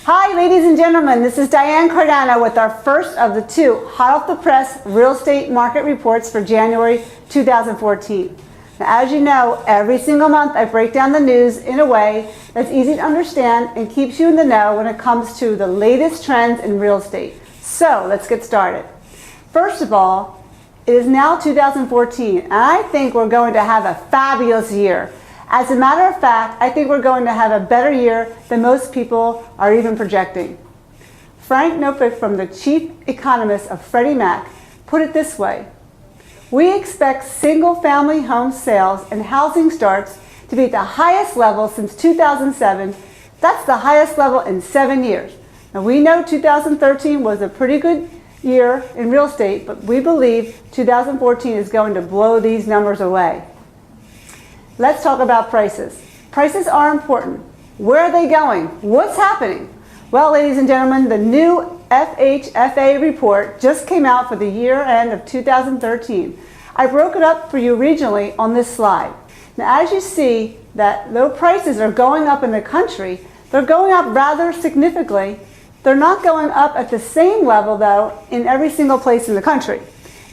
Hi ladies and gentlemen, this is Diane Cardano with our first of the two hot off the press real estate market reports for January 2014. Now, as you know, every single month I break down the news in a way that's easy to understand and keeps you in the know when it comes to the latest trends in real estate. So let's get started. First of all, it is now 2014 and I think we're going to have a fabulous year. As a matter of fact, I think we're going to have a better year than most people are even projecting. Frank Knopik, from the chief economist of Freddie Mac, put it this way: we expect single-family home sales and housing starts to be at the highest level since 2007. That's the highest level in 7 years. Now we know 2013 was a pretty good year in real estate, but we believe 2014 is going to blow these numbers away. Let's talk about prices. Prices are important. Where are they going? What's happening? Well, ladies and gentlemen, the new FHFA report just came out for the year end of 2013. I broke it up for you regionally on this slide. Now, as you see, that though prices are going up in the country, they're going up rather significantly. They're not going up at the same level, though, in every single place in the country.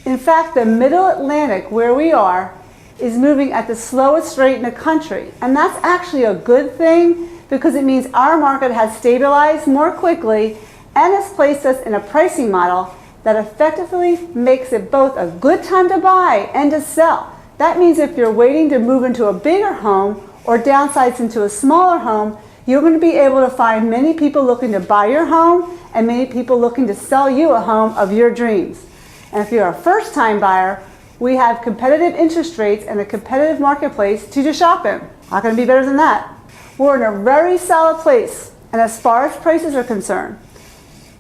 In fact, the Middle Atlantic, where we are, is moving at the slowest rate in the country. And that's actually a good thing because it means our market has stabilized more quickly and has placed us in a pricing model that effectively makes it both a good time to buy and to sell. That means if you're waiting to move into a bigger home or downsize into a smaller home, you're going to be able to find many people looking to buy your home and many people looking to sell you a home of your dreams. And if you're a first-time buyer, we have competitive interest rates and a competitive marketplace to shop in. Not going to be better than that. We're in a very solid place, and as far as prices are concerned.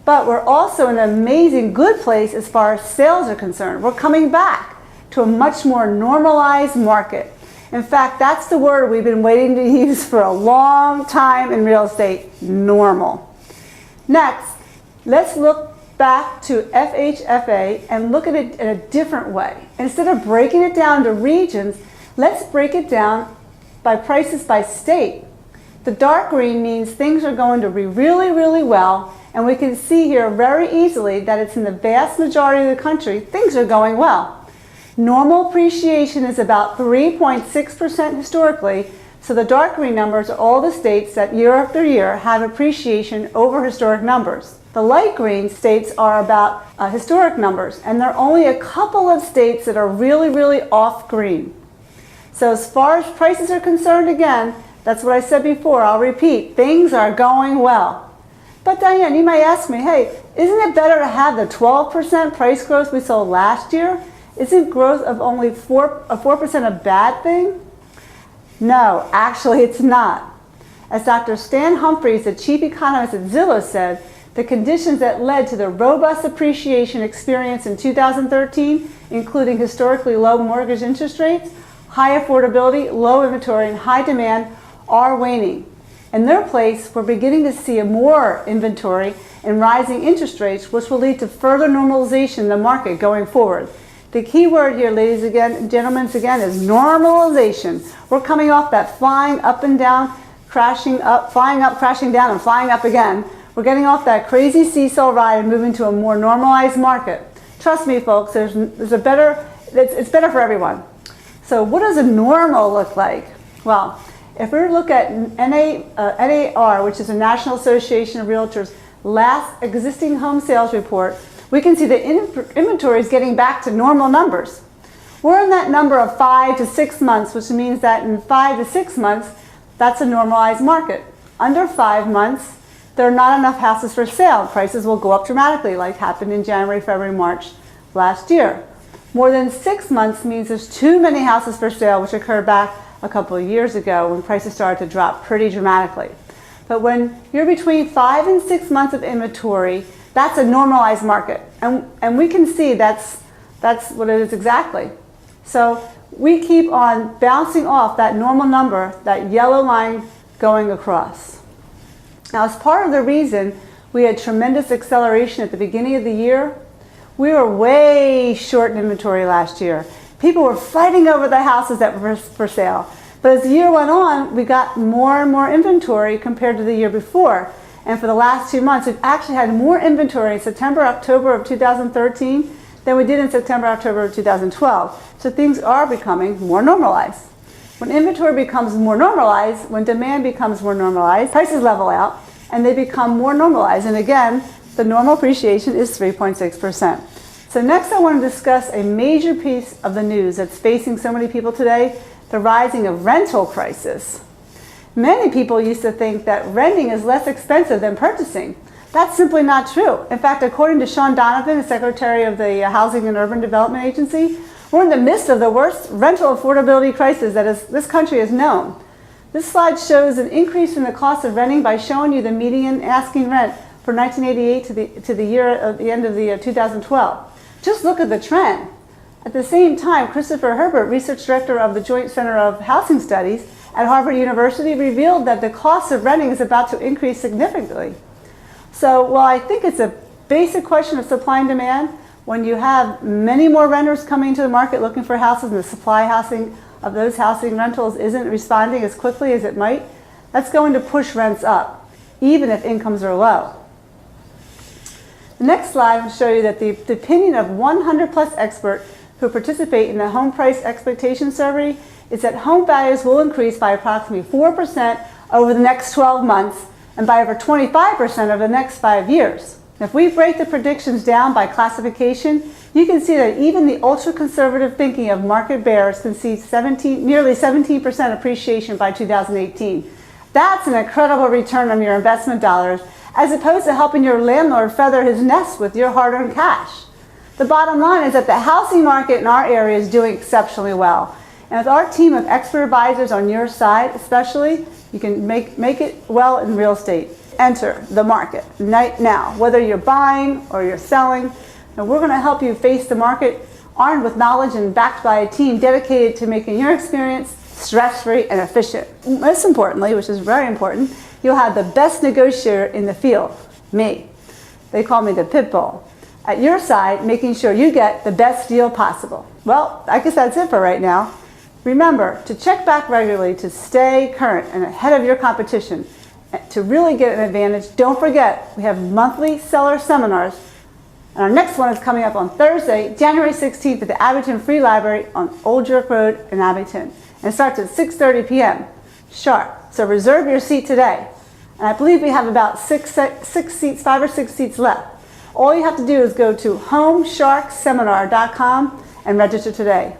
But we're also in an amazing good place as far as sales are concerned. We're coming back to a much more normalized market. In fact, that's the word we've been waiting to use for a long time in real estate: normal. Next, let's look back to FHFA and look at it in a different way. Instead of breaking it down to regions, let's break it down by prices by state. The dark green means things are going to be really, really well, and we can see here very easily that it's in the vast majority of the country, things are going well. Normal appreciation is about 3.6% historically, so the dark green numbers are all the states that year after year have appreciation over historic numbers. The light green states are about historic numbers, and there are only a couple of states that are really, really off green. So as far as prices are concerned, again, that's what I said before, I'll repeat, things are going well. But Diane, you might ask me, hey, isn't it better to have the 12% price growth we saw last year? Isn't growth of only 4% a bad thing? No, actually it's not. As Dr. Stan Humphries, the chief economist at Zillow, said, the conditions that led to the robust appreciation experienced in 2013, including historically low mortgage interest rates, high affordability, low inventory, and high demand, are waning. In their place, we're beginning to see more inventory and rising interest rates, which will lead to further normalization in the market going forward. The key word here, ladies and gentlemen, again, is normalization. We're coming off that flying up and down, crashing up, flying up, crashing down, and flying up again. We're getting off that crazy seesaw ride and moving to a more normalized market. Trust me, folks, it's better for everyone. So what does a normal look like? Well, if we look at NAR, which is the National Association of Realtors' last existing home sales report, we can see the inventory is getting back to normal numbers. We're in that number of 5 to 6 months, which means that in 5 to 6 months, that's a normalized market. Under 5 months, there are not enough houses for sale. Prices will go up dramatically, like happened in January, February, March last year. More than 6 months means there's too many houses for sale, which occurred back a couple of years ago when prices started to drop pretty dramatically. But when you're between 5 and 6 months of inventory, that's a normalized market. And we can see that's what it is exactly. So we keep on bouncing off that normal number, that yellow line going across. Now, as part of the reason we had tremendous acceleration at the beginning of the year, we were way short in inventory last year. People were fighting over the houses that were for sale. But as the year went on, we got more and more inventory compared to the year before. And for the last 2 months, we've actually had more inventory in September, October of 2013 than we did in September, October of 2012. So things are becoming more normalized. When inventory becomes more normalized, when demand becomes more normalized, prices level out and they become more normalized. And again, the normal appreciation is 3.6%. So next I want to discuss a major piece of the news that's facing so many people today, the rising of rental crisis. Many people used to think that renting is less expensive than purchasing. That's simply not true. In fact, according to Sean Donovan, the Secretary of the Housing and Urban Development Agency, we're in the midst of the worst rental affordability crisis that this country has known. This slide shows an increase in the cost of renting by showing you the median asking rent for 1988 to the end of the 2012. Just look at the trend. At the same time, Christopher Herbert, Research Director of the Joint Center of Housing Studies at Harvard University, revealed that the cost of renting is about to increase significantly. So while I think it's a basic question of supply and demand, when you have many more renters coming to the market looking for houses and the supply housing of those housing rentals isn't responding as quickly as it might, that's going to push rents up, even if incomes are low. The next slide will show you that the opinion of 100 plus experts who participate in the home price expectation survey is that home values will increase by approximately 4% over the next 12 months and by over 25% over the next 5 years. If we break the predictions down by classification, you can see that even the ultra-conservative thinking of market bears can see nearly 17% appreciation by 2018. That's an incredible return on your investment dollars, as opposed to helping your landlord feather his nest with your hard-earned cash. The bottom line is that the housing market in our area is doing exceptionally well. And with our team of expert advisors on your side especially, you can make it well in real estate. Enter the market right now, whether you're buying or you're selling. And we're going to help you face the market armed with knowledge and backed by a team dedicated to making your experience stress-free and efficient. Most importantly, which is very important, you'll have the best negotiator in the field, me. They call me the pit bull. At your side, making sure you get the best deal possible. Well, I guess that's it for right now. Remember to check back regularly to stay current and ahead of your competition. To really get an advantage, don't forget we have monthly seller seminars. And our next one is coming up on Thursday, January 16th at the Abington Free Library on Old York Road in Abington. And it starts at 6:30 p.m. sharp. So reserve your seat today. And I believe we have about 5 or 6 seats left. All you have to do is go to homesharkseminar.com and register today.